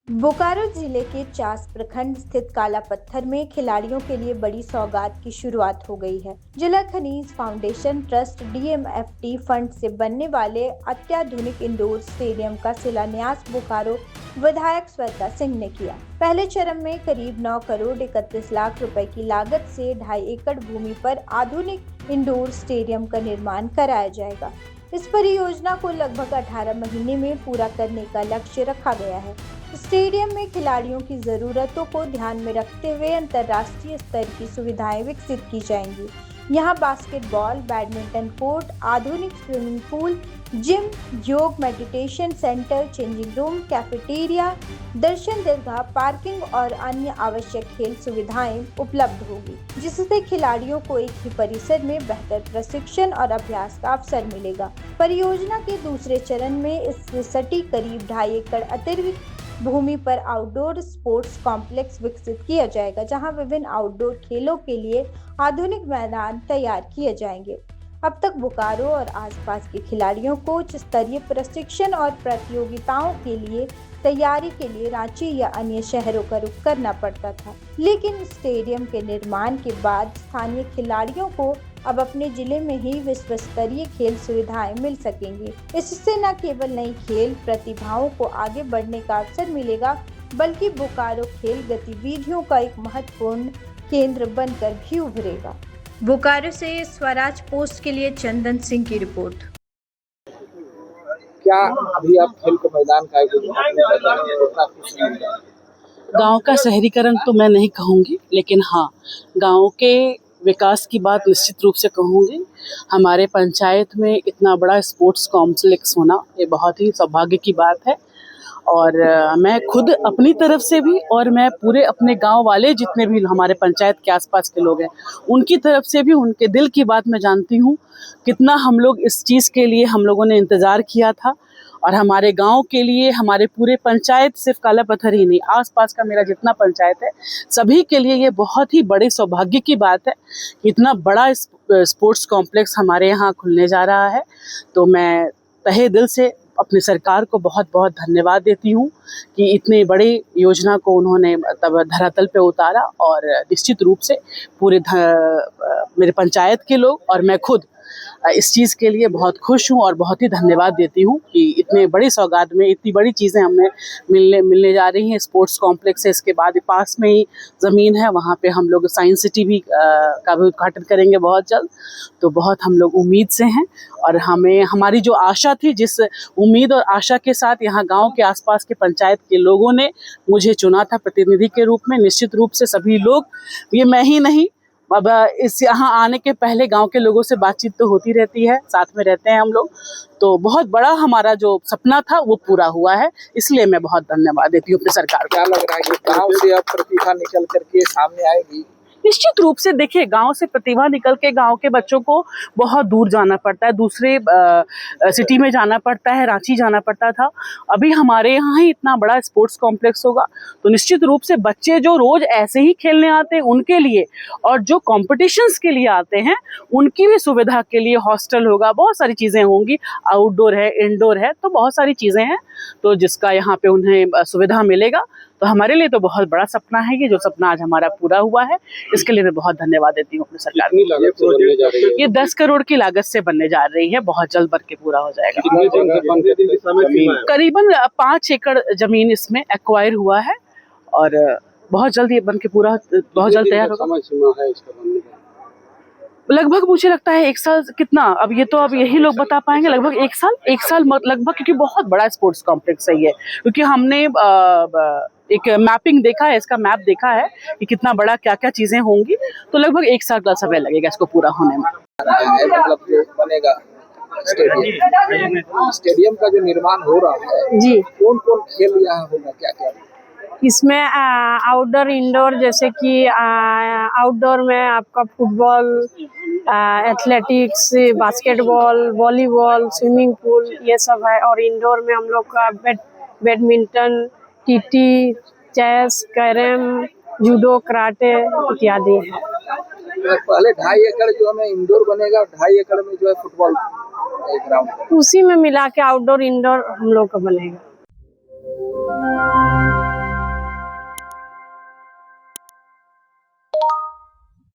बोकारो जिले के चास प्रखंड स्थित काला पत्थर में खिलाड़ियों के लिए बड़ी सौगात की शुरुआत हो गई है। जिला खनिज फाउंडेशन ट्रस्ट डीएमएफटी फंड से बनने वाले अत्याधुनिक इंडोर स्टेडियम का शिलान्यास बोकारो विधायक श्वेता सिंह ने किया। पहले चरण में करीब 9 करोड़ 31 लाख रुपए की लागत से 2.5 एकड़ भूमि पर आधुनिक इंडोर स्टेडियम का निर्माण कराया जाएगा। इस परियोजना को लगभग 18 महीने में पूरा करने का लक्ष्य रखा गया है। स्टेडियम में खिलाड़ियों की जरूरतों को ध्यान में रखते हुए अंतर्राष्ट्रीय स्तर की सुविधाएं विकसित की जाएंगी। यहां बास्केटबॉल, बैडमिंटन कोर्ट, आधुनिक स्विमिंग पूल, जिम, योग, meditation centre, changing room, cafeteria, दर्शन दरगाह, पार्किंग और अन्य आवश्यक खेल सुविधाएं उपलब्ध होगी, जिससे खिलाड़ियों को एक ही परिसर में बेहतर प्रशिक्षण और अभ्यास का अवसर मिलेगा। परियोजना के दूसरे चरण में इससे सटी करीब 2.5 एकड़ अतिरिक्त भूमि पर आउटडोर स्पोर्ट्स कॉम्प्लेक्स विकसित किया जाएगा, जहां विभिन्न आउटडोर खेलों के लिए आधुनिक मैदान तैयार किए जाएंगे। अब तक बोकारो और आसपास के खिलाड़ियों को उच्च स्तरीय प्रशिक्षण और प्रतियोगिताओं के लिए तैयारी के लिए रांची या अन्य शहरों का रुख करना पड़ता था, लेकिन स्टेडियम के निर्माण के बाद स्थानीय खिलाड़ियों को अब अपने जिले में ही विश्व स्तरीय खेल सुविधाएं मिल सकेंगी। इससे न केवल नई खेल प्रतिभाओं को आगे बढ़ने का अवसर मिलेगा, बल्कि बोकारो खेल गतिविधियों का एक महत्वपूर्ण केंद्र बनकर भी उभरेगा। बोकारो से स्वराज पोस्ट के लिए चंदन सिंह की रिपोर्ट। क्या अभी आप खेल के मैदान का गांव का शहरीकरण तो मैं नहीं कहूँगी, लेकिन हाँ, गांव के विकास की बात निश्चित रूप से कहूँगी। हमारे पंचायत में इतना बड़ा स्पोर्ट्स कॉम्प्लेक्स होना ये बहुत ही सौभाग्य की बात है। और मैं खुद अपनी तरफ से भी और मैं पूरे अपने गांव वाले जितने भी हमारे पंचायत के आसपास के लोग हैं उनकी तरफ से भी उनके दिल की बात मैं जानती हूँ। कितना हम लोग इस चीज़ के लिए हम लोगों ने इंतज़ार किया था, और हमारे गांव के लिए हमारे पूरे पंचायत, सिर्फ काला पत्थर ही नहीं, आसपास का मेरा जितना पंचायत है सभी के लिए ये बहुत ही बड़े सौभाग्य की बात है। इतना बड़ा स्पोर्ट्स कॉम्प्लेक्स हमारे यहाँ खुलने जा रहा है, तो मैं तहे दिल से अपनी सरकार को बहुत बहुत धन्यवाद देती हूँ कि इतनी बड़ी योजना को उन्होंने तब धरातल पे उतारा। और निश्चित रूप से पूरे मेरे पंचायत के लोग और मैं खुद इस चीज़ के लिए बहुत खुश हूँ और बहुत ही धन्यवाद देती हूँ कि इतने बड़ी सौगात में इतनी बड़ी चीज़ें हमें मिलने जा रही हैं। स्पोर्ट्स कॉम्प्लेक्स है, इसके बाद पास में ही ज़मीन है, वहाँ पे हम लोग साइंस सिटी भी का भी उद्घाटन करेंगे बहुत जल्द। तो बहुत हम लोग उम्मीद से हैं, और हमारी जो आशा थी, जिस उम्मीद और आशा के साथ यहाँ गाँव के आसपास के पंचायत के लोगों ने मुझे चुना था प्रतिनिधि के रूप में, निश्चित रूप से सभी लोग, ये मैं ही नहीं, अब इस यहाँ आने के पहले गांव के लोगों से बातचीत तो होती रहती है, साथ में रहते हैं हम लोग, तो बहुत बड़ा हमारा जो सपना था वो पूरा हुआ है। इसलिए मैं बहुत धन्यवाद देती हूँ अपनी सरकार को। क्या लग रहा है कि गांव से अब प्रतिभा निकल करके सामने आएगी? निश्चित रूप से देखिए, गांव से प्रतिभा निकल के गांव के बच्चों को बहुत दूर जाना पड़ता है, दूसरे सिटी में जाना पड़ता है, रांची जाना पड़ता था। अभी हमारे यहाँ ही इतना बड़ा स्पोर्ट्स कॉम्प्लेक्स होगा, तो निश्चित रूप से बच्चे जो रोज ऐसे ही खेलने आते हैं उनके लिए, और जो कॉम्पिटिशन्स के लिए आते हैं उनकी भी सुविधा के लिए हॉस्टल होगा, बहुत सारी चीज़ें होंगी, आउटडोर है, इंडोर है, तो बहुत सारी चीज़ें हैं, तो जिसका यहाँ पे उन्हें सुविधा मिलेगा। तो हमारे लिए तो बहुत बड़ा सपना है ये, जो सपना आज हमारा पूरा हुआ है, इसके लिए मैं बहुत धन्यवाद देती हूँ अपनी सरकार को। ये 10 करोड़ की लागत से बनने जा रही है, बहुत जल्द बन के पूरा हो जाएगा। करीबन 5 एकड़ जमीन इसमें एक्वायर हुआ है, और बहुत जल्द ये बन के पूरा, बहुत जल्द तैयार होगा। लगभग मुझे लगता है 1 साल, कितना, अब ये तो अब यही लोग बता पाएंगे, लगभग 1 साल लगभग, क्योंकि बहुत बड़ा स्पोर्ट्स कॉम्प्लेक्स है ये, क्योंकि हमने एक मैपिंग देखा है, इसका मैप देखा है कि कितना बड़ा क्या क्या चीजें होंगी, तो लगभग 1 साल का समय लगेगा इसको पूरा होने में। मतलब बनेगा स्टेडियम का जो निर्माण हो रहा है जी, कौन कौन खेल यहाँ होगा, क्या क्या? इसमें आउटडोर इंडोर, जैसे कि आउटडोर में आपका football, athletics, basketball, volleyball, swimming pool, ये सब है। और इंडोर में हम लोग का badminton, TT, chess, carrom, judo, karate इत्यादि है। पहले 2.5 एकड़ जो हमें इंडोर बनेगा, 2.5 एकड़ में जो है फुटबॉल ग्राउंड, उसी में मिला के आउटडोर इंडोर हम लोग का बनेगा।